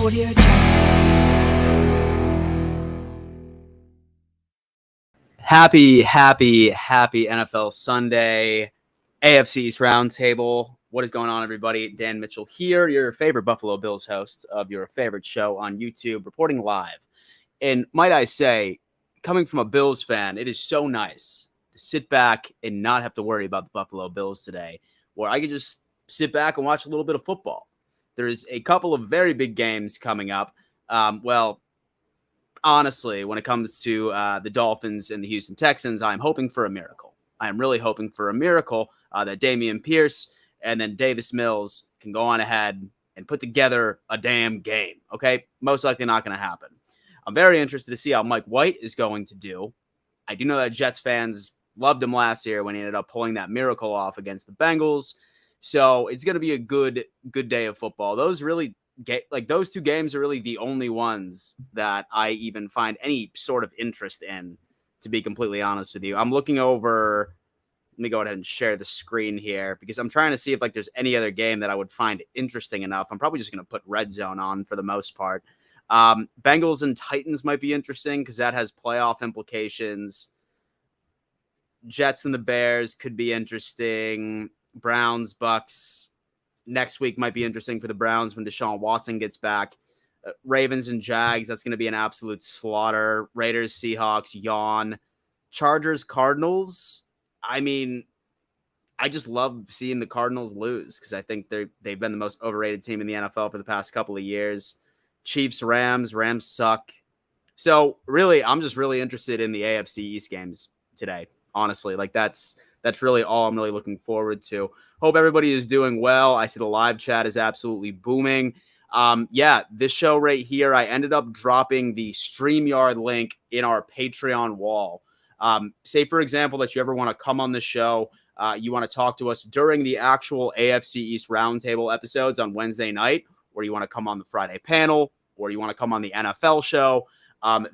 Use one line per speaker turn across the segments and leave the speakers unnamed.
Audio Jungle.
Happy NFL Sunday, AFC's Roundtable. What is going on, everybody? Dan Mitchell here, your favorite Buffalo Bills host of your favorite show on YouTube, reporting live. And might I say, coming from a Bills fan, it is so nice to sit back and not have to worry about the Buffalo Bills today, where I can just sit back and watch a little bit of football. There's a couple of very big games coming up. Honestly, when it comes to the Dolphins and the Houston Texans, I'm hoping for a miracle. I am really hoping for a miracle that Dameon Pierce and then Davis Mills can go on ahead and put together a damn game. Okay, most likely not going to happen. I'm very interested to see how Mike White is going to do. I do know that Jets fans loved him last year when he ended up pulling that miracle off against the Bengals. So it's going to be a good day of football. Those two games are really the only ones that I even find any sort of interest in, to be completely honest with you. I'm looking over. Let me go ahead and share the screen here because I'm trying to see if there's any other game that I would find interesting enough. I'm probably just going to put Red Zone on for the most part. Bengals and Titans might be interesting because that has playoff implications. Jets and the Bears could be interesting. Browns, Bucks. Next week might be interesting for the Browns when Deshaun Watson gets back. Ravens and Jags, that's going to be an absolute slaughter. Raiders, Seahawks, yawn. Chargers, Cardinals. I mean, I just love seeing the Cardinals lose because I think they've been the most overrated team in the NFL for the past couple of years. Chiefs, Rams. Rams suck. So really, I'm just really interested in the AFC East games today. Honestly, that's really all I'm really looking forward to. Hope everybody is doing well. I see the live chat is absolutely booming. This show right here, I ended up dropping the StreamYard link in our Patreon wall. Say, for example, that you ever want to come on the show, you want to talk to us during the actual AFC East Roundtable episodes on Wednesday night, or you want to come on the Friday panel, or you want to come on the NFL show.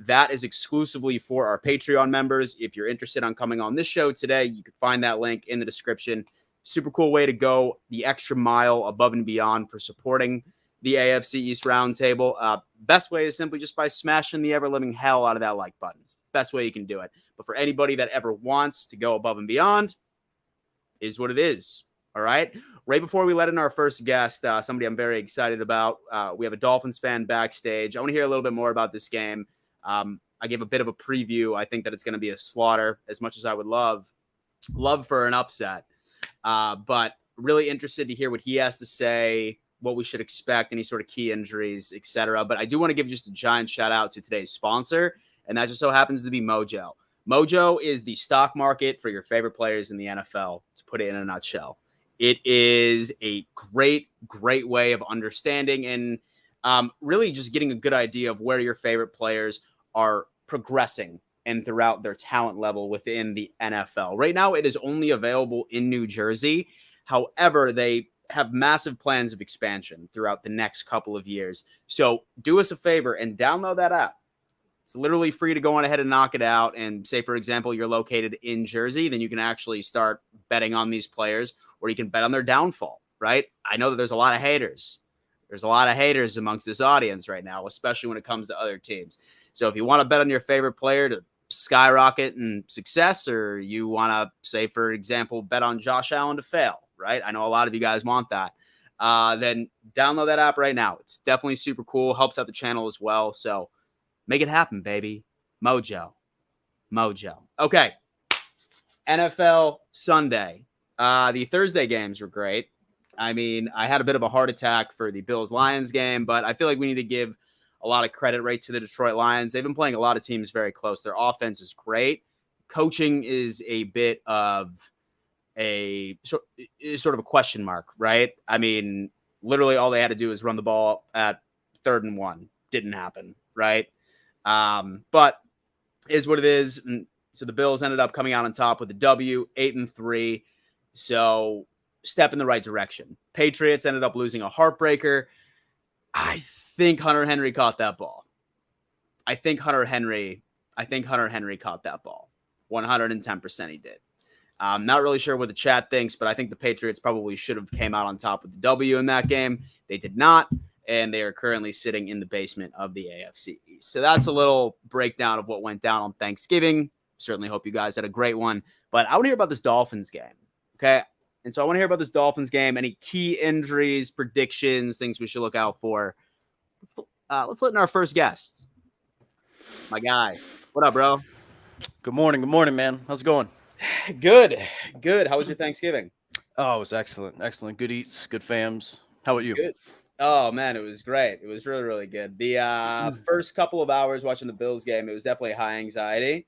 That is exclusively for our Patreon members. If you're interested on coming on this show today, you can find that link in the description. Super cool way to go the extra mile above and beyond for supporting the AFC East Roundtable. Best way is simply just by smashing the ever-living hell out of that like button. Best way you can do it. But for anybody that ever wants to go above and beyond, is what it is. All right? Right before we let in our first guest, somebody I'm very excited about, we have a Dolphins fan backstage. I want to hear a little bit more about this game. I gave a bit of a preview. I think that it's going to be a slaughter, as much as I would love for an upset. But really interested to hear what he has to say, what we should expect, any sort of key injuries, etc. But I do want to give just a giant shout out to today's sponsor, and that just so happens to be Mojo. Mojo is the stock market for your favorite players in the NFL, to put it in a nutshell. It is a great way of understanding and really just getting a good idea of where your favorite players are progressing and throughout their talent level within the NFL. Right now, it is only available in New Jersey. However, they have massive plans of expansion throughout the next couple of years. So do us a favor and download that app. It's literally free to go on ahead and knock it out. And say, for example, you're located in Jersey, then you can actually start betting on these players, or you can bet on their downfall, right? I know that there's a lot of haters. There's a lot of haters amongst this audience right now, especially when it comes to other teams. So if you want to bet on your favorite player to skyrocket in success, or you want to, say, for example, bet on Josh Allen to fail, right? I know a lot of you guys want that. Then download that app right now. It's definitely super cool. Helps out the channel as well. So make it happen, baby. Mojo. Okay. NFL Sunday. The Thursday games were great. I mean, I had a bit of a heart attack for the Bills-Lions game, but I feel like we need to give a lot of credit right to the Detroit Lions. They've been playing a lot of teams very close. Their offense is great. Coaching is a bit of a sort of a question mark, right? I mean, literally all they had to do is run the ball at 3rd and 1. Didn't happen, right? But is what it is. And so the Bills ended up coming out on top with a W, 8-3. So step in the right direction. Patriots ended up losing a heartbreaker. I think Hunter Henry caught that ball. I think Hunter Henry caught that ball. 110% he did. I'm not really sure what the chat thinks, but I think the Patriots probably should have came out on top with the W in that game. They did not. and they are currently sitting in the basement of the AFC East. So that's a little breakdown of what went down on Thanksgiving. Certainly hope you guys had a great one. But I want to hear about this Dolphins game. Okay. And so I want to hear about this Dolphins game, any key injuries, predictions, things we should look out for. Let's let in our first guest. My guy. What up, bro?
Good morning, man. How's it going?
Good. How was your Thanksgiving?
Oh, it was excellent. Good eats, good fams. How about you?
Good. Oh man, it was great. It was really, really good. The first couple of hours watching the Bills game, it was definitely high anxiety,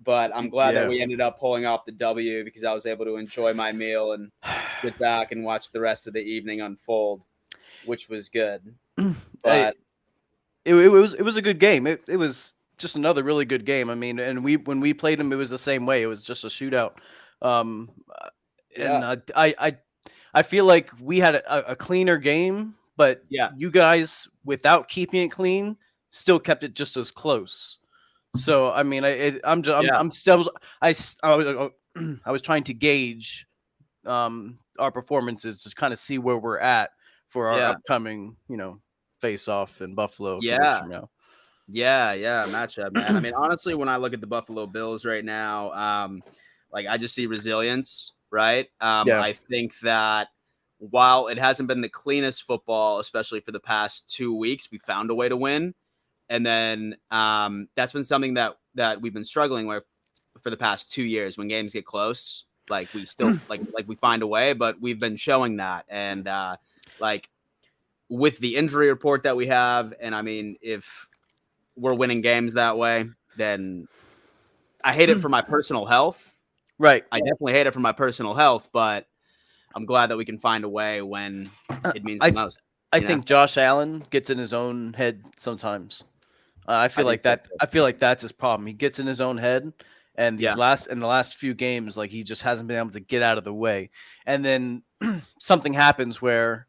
but I'm glad that we ended up pulling off the W because I was able to enjoy my meal and sit back and watch the rest of the evening unfold, which was good. But
it was a good game. It was just another really good game. I mean, and when we played them, it was the same way. It was just a shootout. And I feel like we had a cleaner game, but you guys, without keeping it clean, still kept it just as close. So I mean, I was trying to gauge our performances to kind of see where we're at for our upcoming, face off in Buffalo.
Yeah, matchup, man. I mean, honestly, when I look at the Buffalo Bills right now, like I just see resilience, right? I think that while it hasn't been the cleanest football, especially for the past 2 weeks, we found a way to win. And then that's been something that we've been struggling with for the past 2 years. When games get close, like we still like we find a way, but we've been showing that. And like with the injury report that we have, and I mean, if we're winning games that way, then I hate it for my personal health.
Right.
I definitely hate it for my personal health, but I'm glad that we can find a way when it means the most.
I think Josh Allen gets in his own head sometimes. I feel like that's his problem. He gets in his own head, and in the last few games, like he just hasn't been able to get out of the way. And then something happens where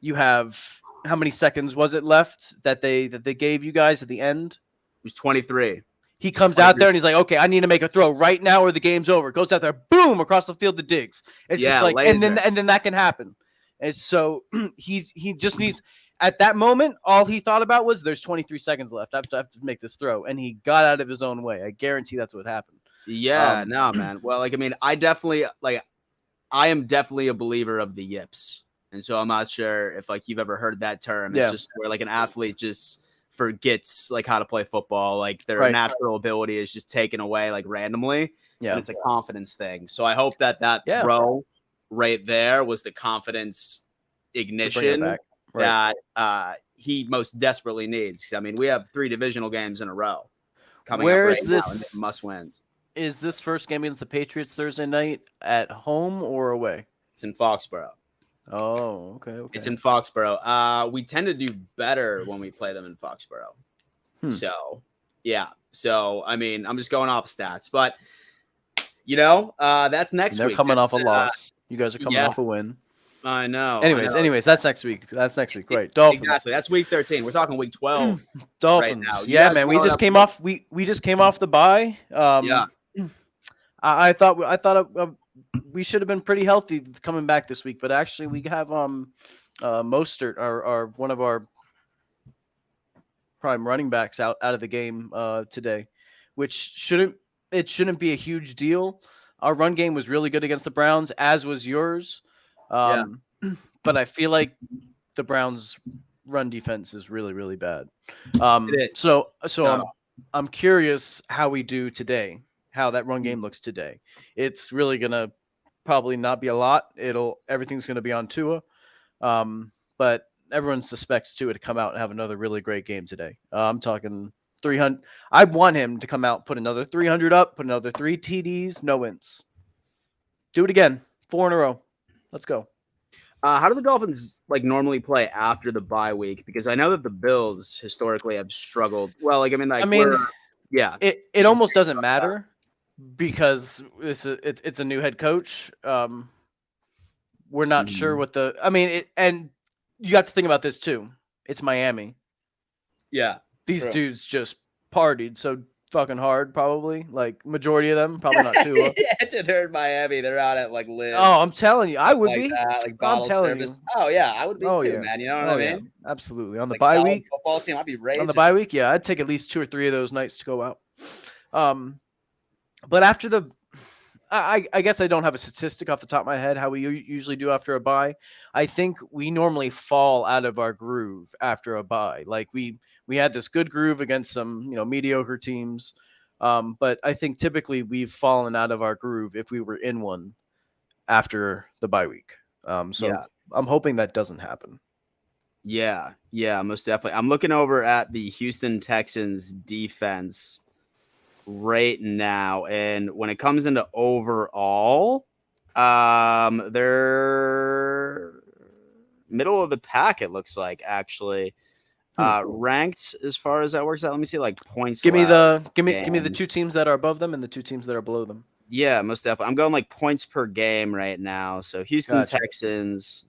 you have, how many seconds was it left that they gave you guys at the end?
It was 23.
He comes out there and he's like, okay, I need to make a throw right now or the game's over. Goes out there, boom, across the field to Diggs. It's just like, and then that can happen. And so he just needs, at that moment, all he thought about was there's 23 seconds left. I have to make this throw. And he got out of his own way. I guarantee that's what happened.
Yeah, no, man. Well, like, I mean, I am definitely a believer of the yips. And so I'm not sure if like you've ever heard that term. It's just where like an athlete just forgets like how to play football. Like their natural ability is just taken away like randomly. Yeah. And it's a confidence thing. So I hope that throw right there was the confidence ignition that he most desperately needs. I mean, we have 3 divisional games in a row coming up right now, and must wins.
Is this first game against the Patriots Thursday night at home or away?
It's in Foxborough.
Oh, okay.
It's in Foxborough. We tend to do better when we play them in Foxborough. So, yeah. So, I mean, I'm just going off stats, but that's next week.
They're coming off a loss. You guys are coming off a win.
I know.
Anyways, that's next week. Right. Dolphins.
Exactly. That's week 13. We're talking week 12.
Dolphins. Right now. Yeah, man. We just came off the bye. I thought we should have been pretty healthy coming back this week, but actually we have Mostert, our one of our prime running backs out of the game today, which shouldn't be a huge deal. Our run game was really good against the Browns, as was yours. But I feel like the Browns' run defense is really, really bad. So I'm curious how we do today, how that run game looks today. It's really gonna probably not be a lot. Everything's gonna be on Tua, but everyone suspects Tua to come out and have another really great game today. I'm talking 300. I want him to come out, put another 300 up, put another 3 TDs, no wins. Do it again, 4 in a row. Let's go.
How do the Dolphins normally play after the bye week? Because I know that the Bills historically have struggled. Well,
it almost doesn't matter because it's a new head coach. We're not sure what and you have to think about this too. It's Miami.
Yeah.
These dudes just partied so fucking hard, probably. Like majority of them, probably not Tua.
Yeah, dude, they're in Miami. They're out at like Live,
Oh, I'm telling you, I
stuff
would
like
be.
that, like
I'm
bottle
telling you.
service. Oh yeah, I would be
Oh
too,
yeah.
man. You know what I
Oh yeah.
mean?
Absolutely. On the
Like
bye
solid
week,
football team, I'd be
on the
raging.
bye week, yeah, I'd take at least 2 or 3 of those nights to go out. Um, but after the, I guess I don't have a statistic off the top of my head how we usually do after a bye. I think we normally fall out of our groove after a bye. Like we had this good groove against some mediocre teams, but I think typically we've fallen out of our groove if we were in one after the bye week. So
Yeah.
I'm hoping that doesn't happen.
Yeah, most definitely. I'm looking over at the Houston Texans defense right now, and when it comes into overall, they're middle of the pack. It looks like actually ranked as far as that works out. Let me see, like points
Give me
allowed.
give me the
Game.
2 teams that are above them and the 2 teams that are below them.
Yeah, most definitely. I'm going like points per game right now. So Houston
Gotcha.
Texans.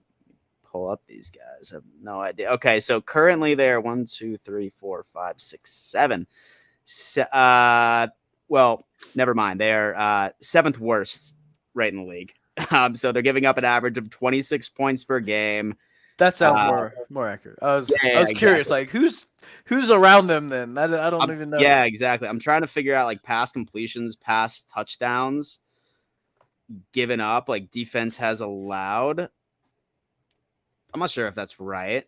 Pull up these guys. I have no idea. Okay, so currently they're 1, 2, 3, 4, 5, 6, 7. Well, never mind. They're 7th worst right in the league. So they're giving up an average of 26 points per game.
That sounds more accurate. I was curious,
exactly.
like who's around them then? I don't even know.
Yeah, exactly. I'm trying to figure out like pass completions, pass touchdowns given up, like defense has allowed. I'm not sure if that's right.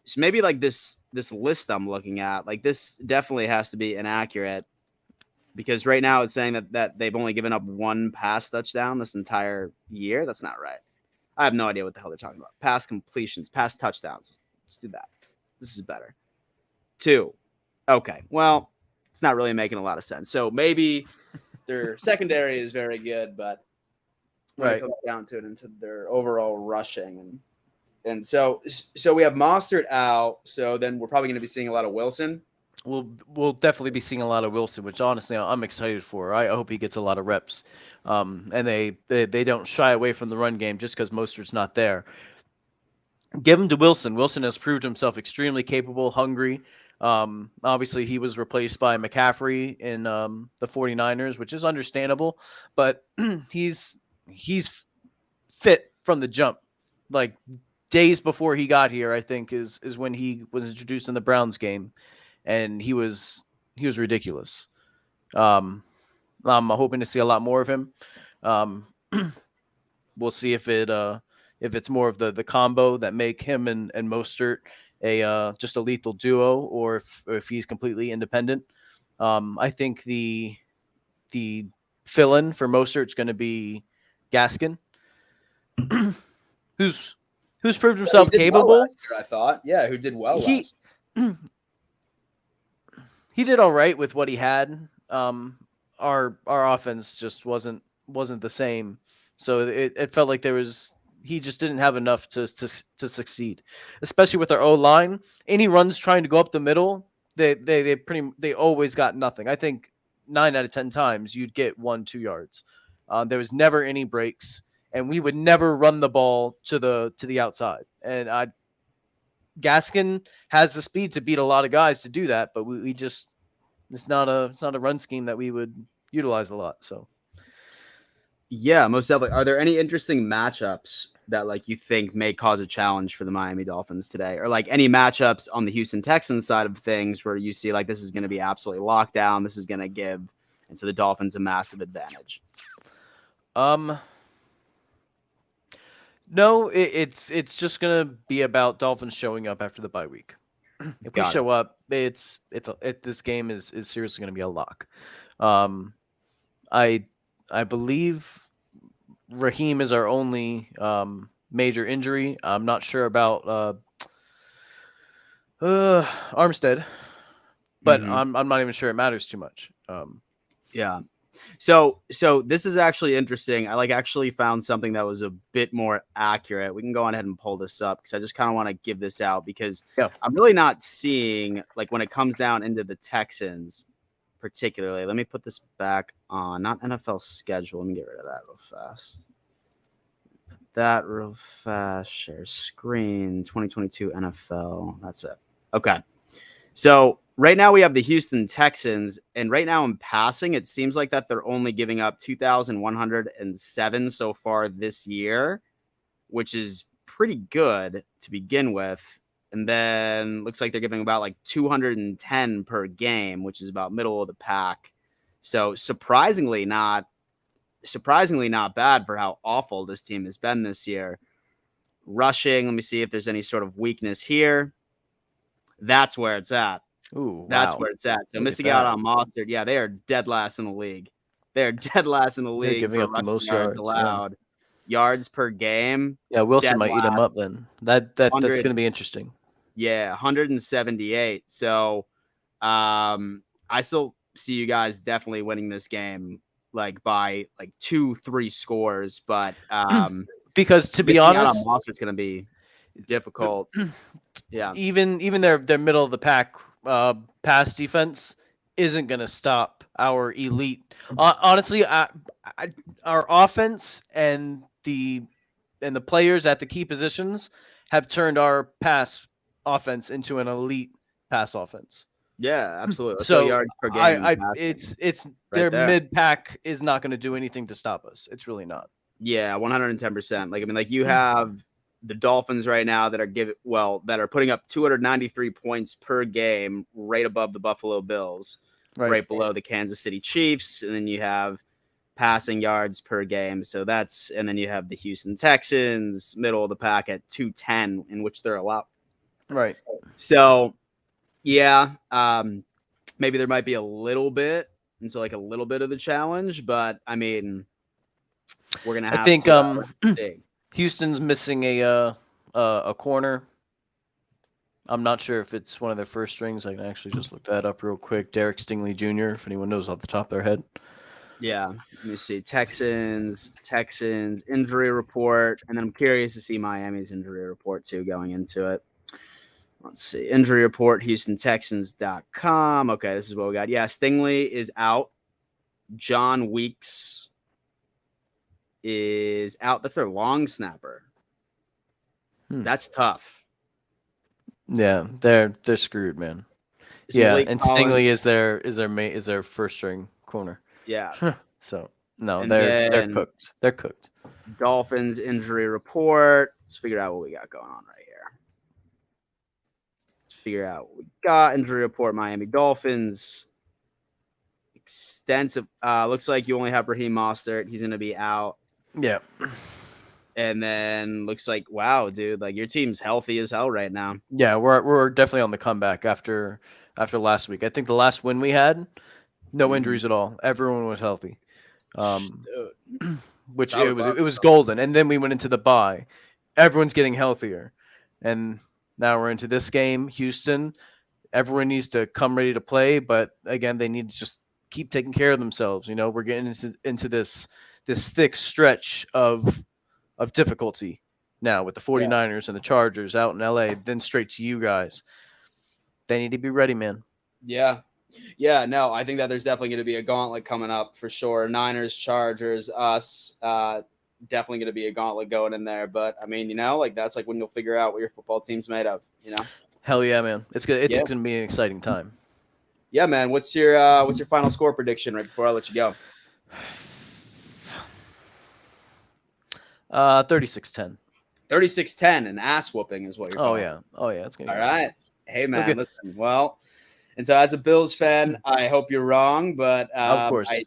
So maybe like this list I'm looking at, like this definitely has to be inaccurate because right now it's saying that they've only given up 1 pass touchdown this entire year. That's not right. I have no idea what the hell they're talking about. Pass completions, pass touchdowns. Let's do that. This is better. 2. Okay. Well, it's not really making a lot of sense. So maybe their secondary is very good, but when it comes down to it, into their overall rushing and so we have Mostert out. So then we're probably going to be seeing a lot of Wilson.
We'll definitely be seeing a lot of Wilson, which honestly I'm excited for. I hope he gets a lot of reps. And they don't shy away from the run game just because Mostert's not there. Give him to Wilson. Wilson has proved himself extremely capable, hungry. Obviously, he was replaced by McCaffrey in the 49ers, which is understandable, but he's fit from the jump. Like days before he got here, I think is when he was introduced in the Browns game, and he was ridiculous. I'm hoping to see a lot more of him. We'll see if it's more of the combo that make him and Mostert just a lethal duo, or if he's completely independent. I think the fill-in for Mostert's going to be Gaskin, who's proved himself capable.
Well last year, I thought, yeah, who did well last year.
He did all right with what he had. Our offense just wasn't the same, so it felt like he just didn't have enough to succeed, especially with our O line. Any runs trying to go up the middle, they always got nothing. I think 9 out of 10 times you'd get 1-2 yards. There was never any breaks, and we would never run the ball to the outside. And Gaskin has the speed to beat a lot of guys to do that, but we just it's not a run scheme that we would utilize a lot. So
yeah, most definitely. Are there any interesting matchups that like you think may cause a challenge for the Miami Dolphins today, or like any matchups on the Houston Texans side of things where you see like this is going to be absolutely locked down, this is going to give into the Dolphins a massive advantage?
No, it's just gonna be about Dolphins showing up after the bye week. If we show up, this game is seriously gonna be a lock. I believe Raheem is our only major injury. I'm not sure about Armstead, but I'm not even sure it matters too much.
Yeah. So this is actually interesting. I actually found something that was a bit more accurate. We can go on ahead and pull this up because I just kind of want to give this out because I'm really not seeing like when it comes down into the Texans particularly. Let me put this back on, not NFL schedule. Let me get rid of that real fast. Put that real fast. Share screen. 2022 NFL. That's it. Okay. So right now we have the Houston Texans, and right now in passing, it seems like that they're only giving up 2,107 so far this year, which is pretty good to begin with. And then looks like they're giving about like 210 per game, which is about middle of the pack. So surprisingly not bad for how awful this team has been this year. Rushing, let me see if there's any sort of weakness here. That's where it's at.
Ooh,
That's
wow.
where it's at. So
Look at
missing out
that.
on Mostert, yeah, they are dead last in the league. They're dead last in the
They're
league
giving
for
up the
rushing
most
yards
yards. Yeah.
allowed. Yards per game,
Yeah, Wilson
dead
might eat him
last.
up then. That's
100,
going to be interesting.
yeah, 178. So I still see you guys definitely winning this game like by like 2-3 scores, but
Because to be
missing out on
honest,
Mostert's going to be difficult. Yeah.
even their middle of the pack pass defense isn't going to stop our elite. Honestly, our offense and the players at the key positions have turned our pass offense into an elite pass offense.
Yeah, absolutely. Let's go
So
yards per game.
it's
right
their
there.
mid pack is not going to do anything to stop us. It's really not.
Yeah, 110%. Like, I mean, like you have the Dolphins right now that are putting up 293 points per game, right above the Buffalo Bills, right below the Kansas City Chiefs, and then you have passing yards per game. So and then you have the Houston Texans, middle of the pack at 210, in which they're allowed.
Right.
So, yeah, maybe there might be a little bit, and so like a little bit of the challenge, but I mean, we're gonna have to see.
Houston's missing a corner. I'm not sure if it's one of their first strings. I can actually just look that up real quick. Derek Stingley Jr., if anyone knows off the top of their head.
Yeah, let me see. Texans injury report, and then I'm curious to see Miami's injury report too going into it. Let's see. Injury report, HoustonTexans.com. Okay, this is what we got. Yeah, Stingley is out. John Weeks is out. That's their long snapper. That's tough.
Yeah, they're screwed, man. Malik and Collins, Stingley is their first string corner.
Yeah.
So no, they're cooked. They're cooked.
Dolphins injury report. Let's figure out what we got going on right here. Let's figure out what we got. Injury report, Miami Dolphins. Extensive. Looks like you only have Raheem Mostert. He's going to be out.
Yeah.
And then looks like, wow, dude, like your team's healthy as hell right now.
Yeah, we're definitely on the comeback after last week. I think the last win we had, no injuries at all. Everyone was healthy. Which it was golden. And then we went into the bye. Everyone's getting healthier. And now we're into this game, Houston. Everyone needs to come ready to play, but again, they need to just keep taking care of themselves. You know, we're getting into this thick stretch of difficulty now with the 49ers and the Chargers out in LA, then straight to you guys. They need to be ready, man.
Yeah. Yeah, no, I think that there's definitely going to be a gauntlet coming up for sure. Niners, Chargers, us, definitely going to be a gauntlet going in there. But I mean, you know, like that's like when you'll figure out what your football team's made of, you know?
Hell yeah, man. It's good. It's going to be an exciting time.
Yeah, man. What's your final score prediction right before I let you go?
36-10.
36-10, an ass whooping is what you're calling.
Oh yeah. It's gonna be
all right. Awesome. Hey man, listen. Well, and so as a Bills fan, I hope you're wrong, but
of course.
I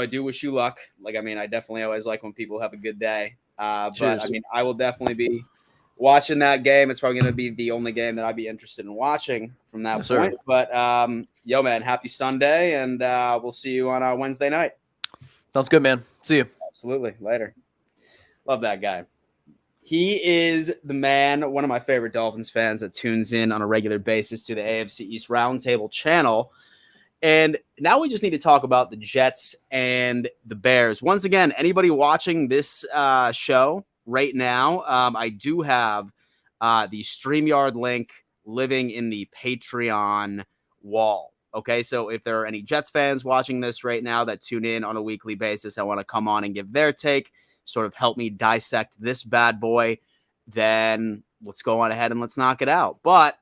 do wish you luck. Like, I mean, I definitely always like when people have a good day. But I mean, I will definitely be watching that game. It's probably going to be the only game that I'd be interested in watching from that point. Sir. But yo, man, happy Sunday, and we'll see you on Wednesday night.
Sounds good, man. See you.
Absolutely. Later. Love that guy. He is the man, one of my favorite Dolphins fans that tunes in on a regular basis to the AFC East Roundtable channel. And now we just need to talk about the Jets and the Bears. Once again, anybody watching this show right now, I do have the StreamYard link living in the Patreon wall. Okay, so if there are any Jets fans watching this right now that tune in on a weekly basis, I want to come on and give their take, sort of help me dissect this bad boy, then let's go on ahead and let's knock it out. But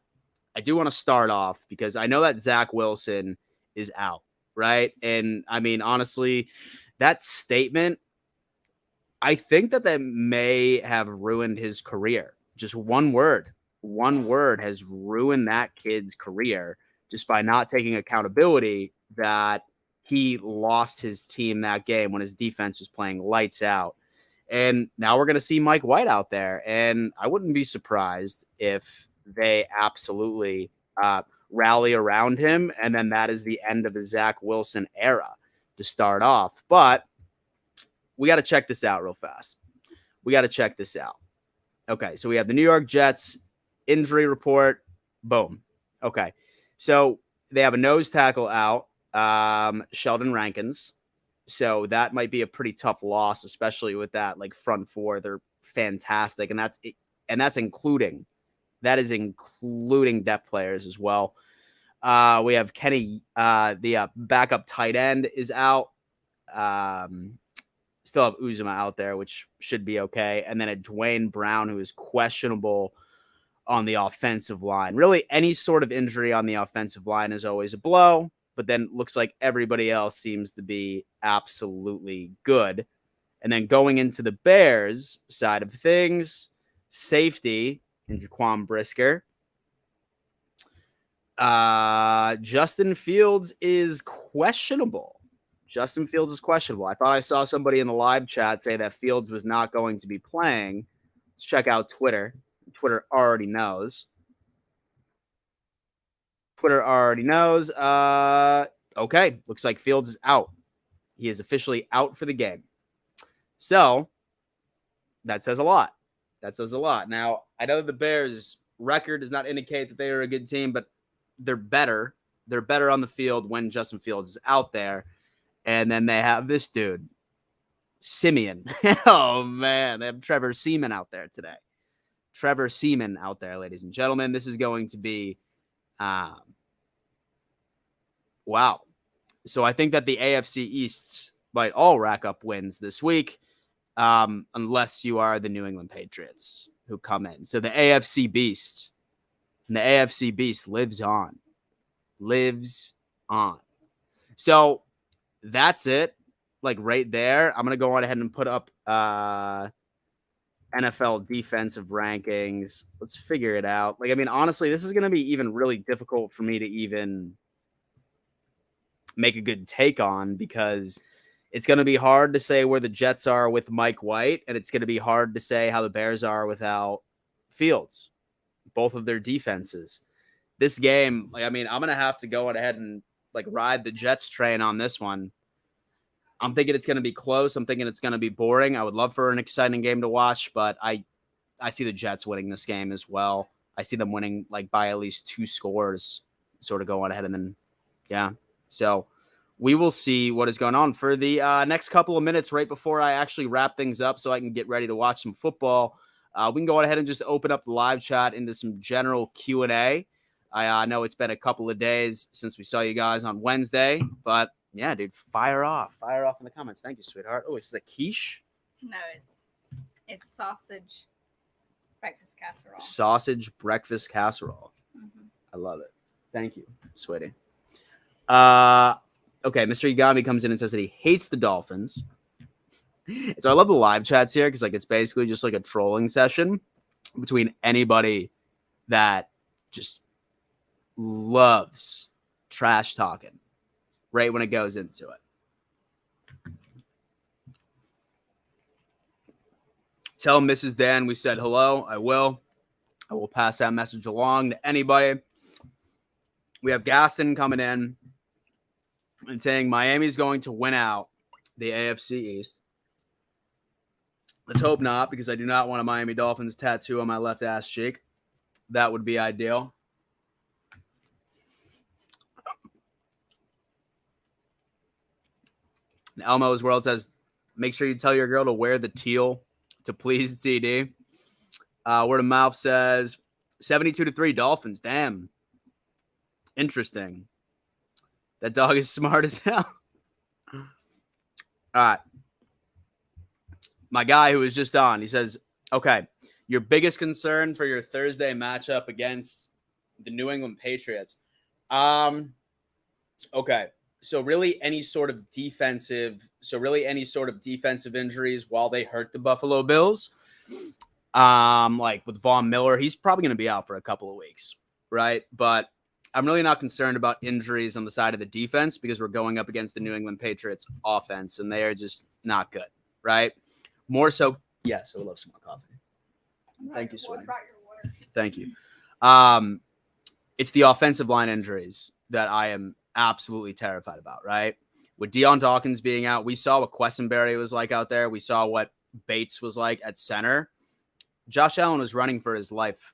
I do want to start off because I know that Zach Wilson is out, right? And I mean, honestly, that statement, I think that may have ruined his career. Just one word has ruined that kid's career just by not taking accountability that he lost his team that game when his defense was playing lights out. And now we're going to see Mike White out there. And I wouldn't be surprised if they absolutely rally around him. And then that is the end of the Zach Wilson era to start off. But we got to check this out real fast. Okay, so we have the New York Jets injury report. Boom. Okay, so they have a nose tackle out, Sheldon Rankins. So that might be a pretty tough loss, especially with that like front four. They're fantastic, and that's including depth players as well. We have Kenny, the backup tight end, is out. Still have Uzuma out there, which should be okay. And then a Dwayne Brown, who is questionable on the offensive line. Really, any sort of injury on the offensive line is always a blow, but then looks like everybody else seems to be absolutely good. And then going into the Bears side of things, safety in Jaquan Brisker. Justin Fields is questionable. I thought I saw somebody in the live chat say that Fields was not going to be playing. Let's check out Twitter. Twitter already knows. Okay, looks like Fields is out. He is officially out for the game. So that says a lot. Now, I know that the Bears' record does not indicate that they are a good team, but they're better. They're better on the field when Justin Fields is out there. And then they have this dude, Simeon. Oh, man. They have Trevor Seaman out there today. Ladies and gentlemen. This is going to be wow. So I think that the AFC East might all rack up wins this week, unless you are the New England Patriots who come in. So the AFC Beast lives on. So that's it. Like right there, I'm going to go on ahead and put up NFL defensive rankings. Let's figure it out. Like, I mean, honestly, this is going to be even really difficult for me to even make a good take on, because it's going to be hard to say where the Jets are with Mike White, and it's going to be hard to say how the Bears are without Fields, both of their defenses. This game, like, I mean, I'm going to have to go on ahead and like ride the Jets train on this one. I'm thinking it's going to be close. I'm thinking it's going to be boring. I would love for an exciting game to watch, but I see the Jets winning this game as well. I see them winning like by at least 2 scores, sort of going ahead, and then, yeah. So we will see what is going on for the next couple of minutes right before I actually wrap things up so I can get ready to watch some football. We can go ahead and just open up the live chat into some general Q&A. I know it's been a couple of days since we saw you guys on Wednesday, but yeah, dude, fire off in the comments. Thank you, sweetheart. Oh, is it a quiche?
No, it's sausage breakfast casserole. Mm-hmm.
I love it. Thank you, sweetie. Okay, Mr. Yagami comes in and says that he hates the Dolphins. So I love the live chats here because like it's basically just like a trolling session between anybody that just loves trash talking right when it goes into it. Tell Mrs. Dan we said hello. I will pass that message along to anybody. We have Gaston coming in and saying Miami's going to win out the AFC East. Let's hope not, because I do not want a Miami Dolphins tattoo on my left ass cheek. That would be ideal. And Elmo's World says, make sure you tell your girl to wear the teal to please TD. Word of mouth says 72-3 Dolphins. Damn. Interesting. That dog is smart as hell. All right. My guy who was just on, he says, okay, your biggest concern for your Thursday matchup against the New England Patriots. Okay. So really any sort of defensive injuries while they hurt the Buffalo Bills. Like with Von Miller, he's probably going to be out for a couple of weeks, right? But I'm really not concerned about injuries on the side of the defense because we're going up against the New England Patriots offense and they are just not good, right? More so, yes, I would love some more coffee. Thank you, Swing. Thank you. It's the offensive line injuries that I am absolutely terrified about, right? With Deion Dawkins being out, we saw what Quessenberry was like out there. We saw what Bates was like at center. Josh Allen was running for his life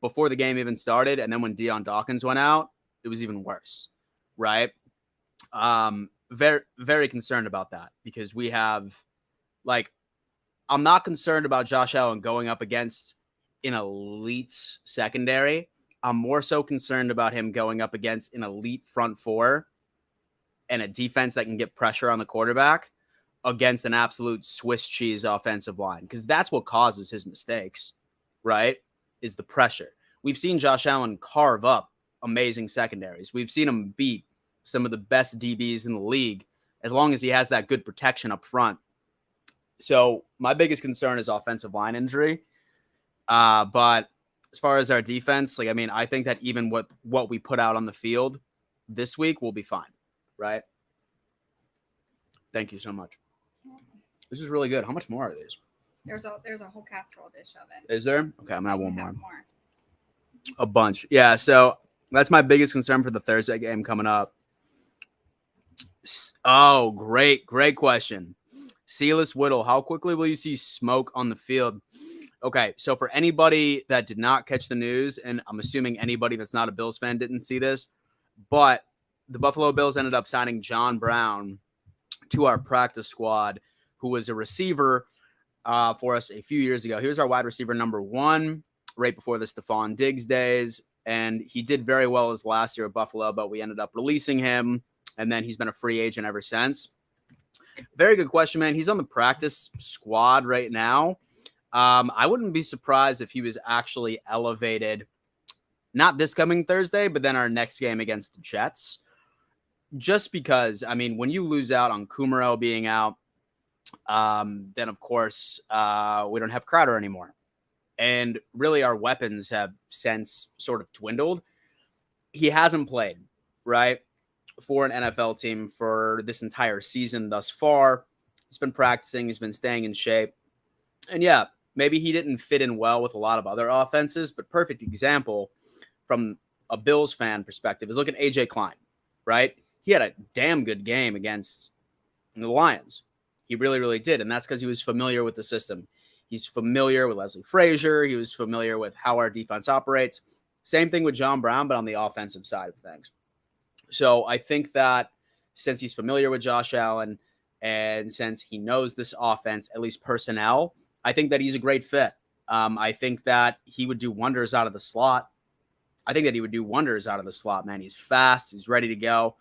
before the game even started. And then when Deion Dawkins went out, it was even worse, right? Very, very concerned about that because we have, like, I'm not concerned about Josh Allen going up against an elite secondary. I'm more so concerned about him going up against an elite front four and a defense that can get pressure on the quarterback against an absolute Swiss cheese offensive line, because that's what causes his mistakes, right? Is the pressure. We've seen Josh Allen carve up amazing secondaries. We've seen him beat some of the best DBs in the league as long as he has that good protection up front. So my biggest concern is offensive line injury. But as far as our defense, like, I mean, I think that even what we put out on the field this week will be fine, right? Thank you so much. This is really good. How much more are these?
There's a whole casserole dish of it.
Is there? Okay, I'm gonna have one more. A bunch. Yeah, so that's my biggest concern for the Thursday game coming up. Oh, great question. Silas Whittle, how quickly will you see smoke on the field? Okay, so for anybody that did not catch the news, and I'm assuming anybody that's not a Bills fan didn't see this, but the Buffalo Bills ended up signing John Brown to our practice squad, who was a receiver for us a few years ago. He was our wide receiver number 1 right before the Stephon Diggs days, and he did very well his last year at Buffalo, but we ended up releasing him, and then he's been a free agent ever since. Very good question, man. He's on the practice squad right now. I wouldn't be surprised if he was actually elevated, not this coming Thursday, but then our next game against the Jets. Just because, I mean, when you lose out on Kumaro being out, then of course we don't have Crowder anymore. And really our weapons have since sort of dwindled. He hasn't played, right, for an NFL team for this entire season thus far. He's been practicing. He's been staying in shape. And yeah, maybe he didn't fit in well with a lot of other offenses, but perfect example from a Bills fan perspective is look at AJ Klein, right? He had a damn good game against the Lions. He really, really did. And that's because he was familiar with the system. He's familiar with Leslie Frazier. He was familiar with how our defense operates. Same thing with John Brown, but on the offensive side of things. So I think that since he's familiar with Josh Allen and since he knows this offense, at least personnel, I think that he's a great fit. I think that he would do wonders out of the slot. Man. He's fast. He's ready to go.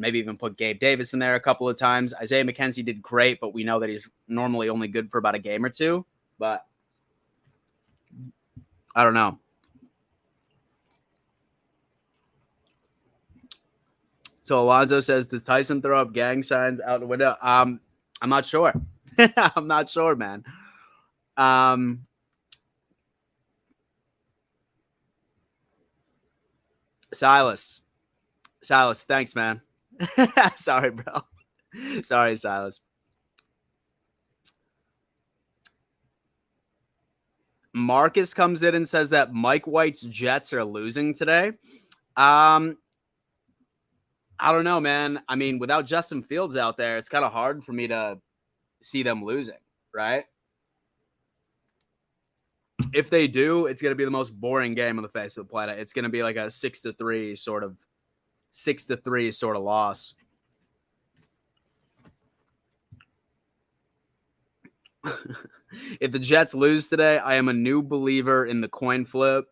Maybe even put Gabe Davis in there a couple of times. Isaiah McKenzie did great, but we know that he's normally only good for about a game or two. But I don't know. So Alonzo says, does Tyson throw up gang signs out the window? I'm not sure. I'm not sure, man. Silas, thanks, man. Sorry, bro. Sorry, Silas. Marcus comes in and says that Mike White's Jets are losing today. I don't know, man. I mean, without Justin Fields out there, it's kind of hard for me to see them losing, right? If they do, it's going to be the most boring game on the face of the planet. It's going to be like a 6-3 sort of loss. If the Jets lose today, I am a new believer in the coin flip.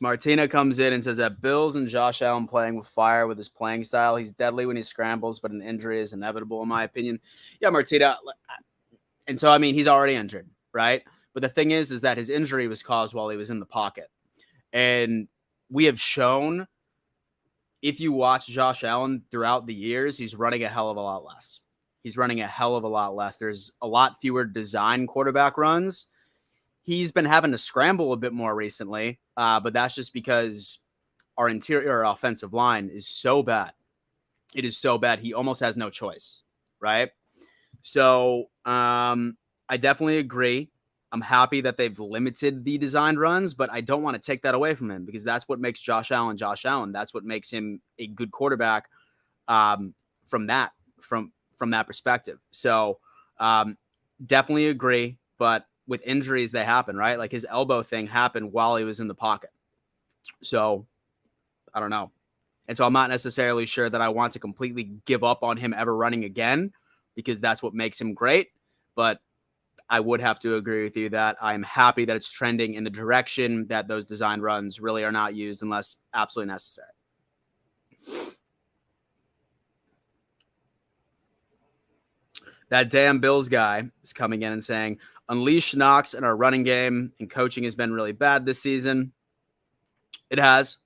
Martina comes in and says that Bills and Josh Allen playing with fire with his playing style. He's deadly when he scrambles, but an injury is inevitable, in my opinion. Yeah, Martina. And so, I mean, he's already injured, right? But the thing is that his injury was caused while he was in the pocket. And we have shown, if you watch Josh Allen throughout the years, he's running a hell of a lot less. He's running a hell of a lot less. There's a lot fewer design quarterback runs. He's been having to scramble a bit more recently, but that's just because our interior offensive line is so bad. It is so bad. He almost has no choice, right? So I definitely agree. I'm happy that they've limited the designed runs, but I don't want to take that away from him because that's what makes Josh Allen Josh Allen. That's what makes him a good quarterback from that perspective. So definitely agree, but with injuries, they happen, right? Like his elbow thing happened while he was in the pocket. So I don't know. And so I'm not necessarily sure that I want to completely give up on him ever running again because that's what makes him great. But I would have to agree with you that I'm happy that it's trending in the direction that those design runs really are not used unless absolutely necessary. That damn Bills guy is coming in and saying, unleash Knox in our running game, and coaching has been really bad this season. It has.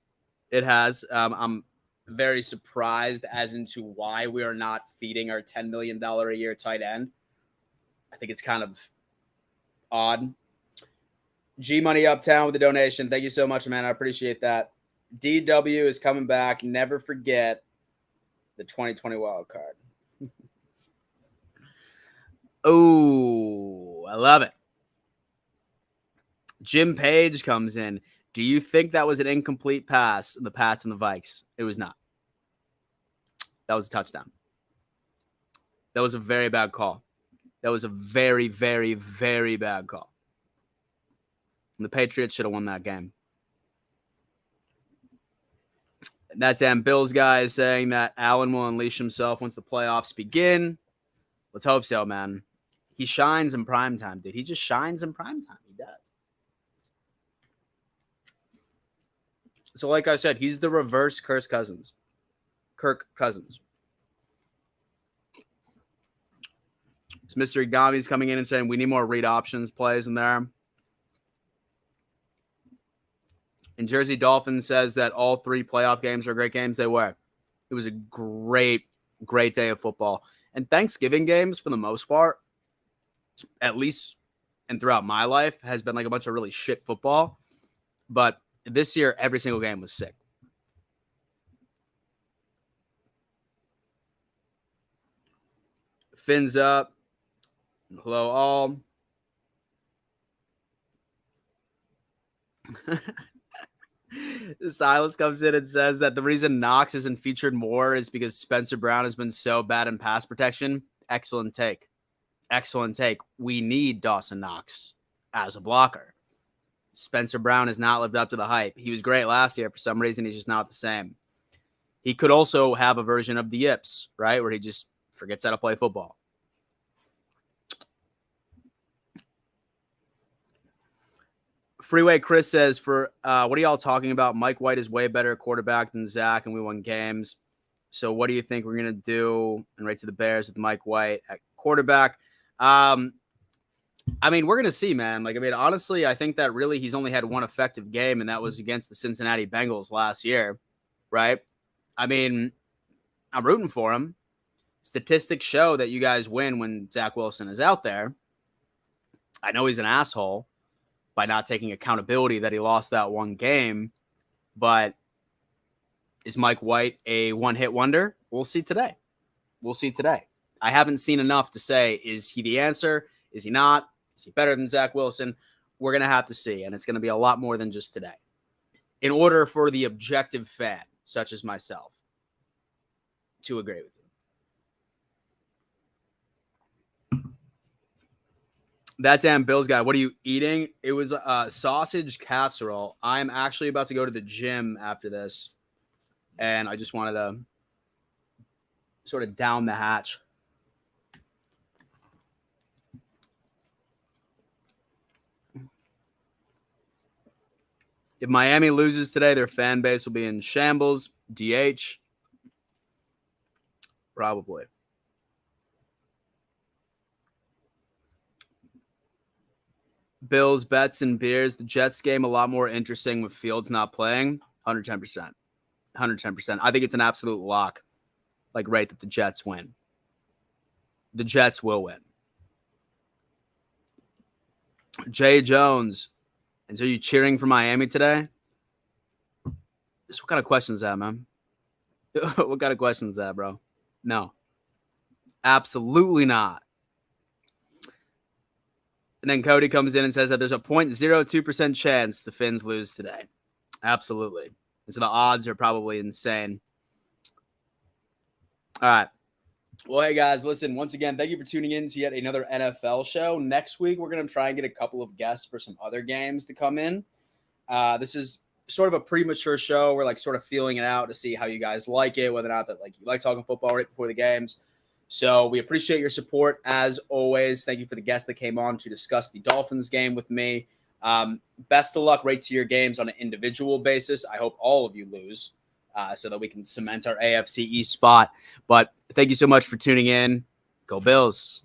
I'm very surprised as into why we are not feeding our $10 million a year tight end. I think it's kind of odd. G Money Uptown with the donation. Thank you so much, man. I appreciate that. DW is coming back. Never forget the 2020 wild card. Oh, I love it. Jim Page comes in. Do you think that was an incomplete pass in the Pats and the Vikes? It was not. That was a touchdown. That was a very bad call. That was a very, very, very bad call. And the Patriots should have won that game. That damn Bills guy is saying that Allen will unleash himself once the playoffs begin. Let's hope so, man. He shines in primetime, dude. He just shines in primetime. He does. So, like I said, he's the reverse Kirk Cousins. So Mr. Igdami's coming in and saying we need more read options plays in there. And Jersey Dolphins says that all 3 playoff games are great games. They were. It was a great, great day of football. And Thanksgiving games, for the most part, at least and throughout my life, has been like a bunch of really shit football. But this year, every single game was sick. Fins up. Hello, all. Silas comes in and says that the reason Knox isn't featured more is because Spencer Brown has been so bad in pass protection. Excellent take. Excellent take. We need Dawson Knox as a blocker. Spencer Brown has not lived up to the hype. He was great last year. For some reason, he's just not the same. He could also have a version of the yips, right, where he just forgets how to play football. Freeway Chris says, what are y'all talking about? Mike White is way better quarterback than Zach, and we won games. So what do you think we're going to do? And right to the Bears with Mike White at quarterback. I mean, we're going to see, man. Honestly, I think that really he's only had one effective game, and that was against the Cincinnati Bengals last year, right? I mean, I'm rooting for him. Statistics show that you guys win when Zach Wilson is out there. I know he's an asshole by not taking accountability that he lost that one game, but is Mike White a one-hit wonder? We'll see today. I haven't seen enough to say, is he the answer? Is he not? Is he better than Zach Wilson? We're going to have to see, and it's going to be a lot more than just today. In order for the objective fan, such as myself, to agree with you. That damn Bills guy, what are you eating? It was a sausage casserole. I'm actually about to go to the gym after this, and I just wanted to sort of down the hatch. If Miami loses today, their fan base will be in shambles. DH. Probably. Bills, bets, and beers. The Jets game a lot more interesting with Fields not playing. 110%. 110%. I think it's an absolute lock. Like, right, that the Jets win. The Jets will win. Jay Jones. And so you cheering for Miami today? What kind of question is that, man? What kind of question is that, bro? No. Absolutely not. And then Cody comes in and says that there's a 0.02% chance the Finns lose today. Absolutely. And so the odds are probably insane. All right. Well, hey, guys, listen, once again, thank you for tuning in to yet another NFL show. Next week, we're going to try and get a couple of guests for some other games to come in. This is sort of a premature show. We're like sort of feeling it out to see how you guys like it, whether or not that like you like talking football right before the games. So we appreciate your support as always. Thank you for the guests that came on to discuss the Dolphins game with me. Best of luck right to your games on an individual basis. I hope all of you lose so that we can cement our AFC East spot. But thank you so much for tuning in. Go Bills.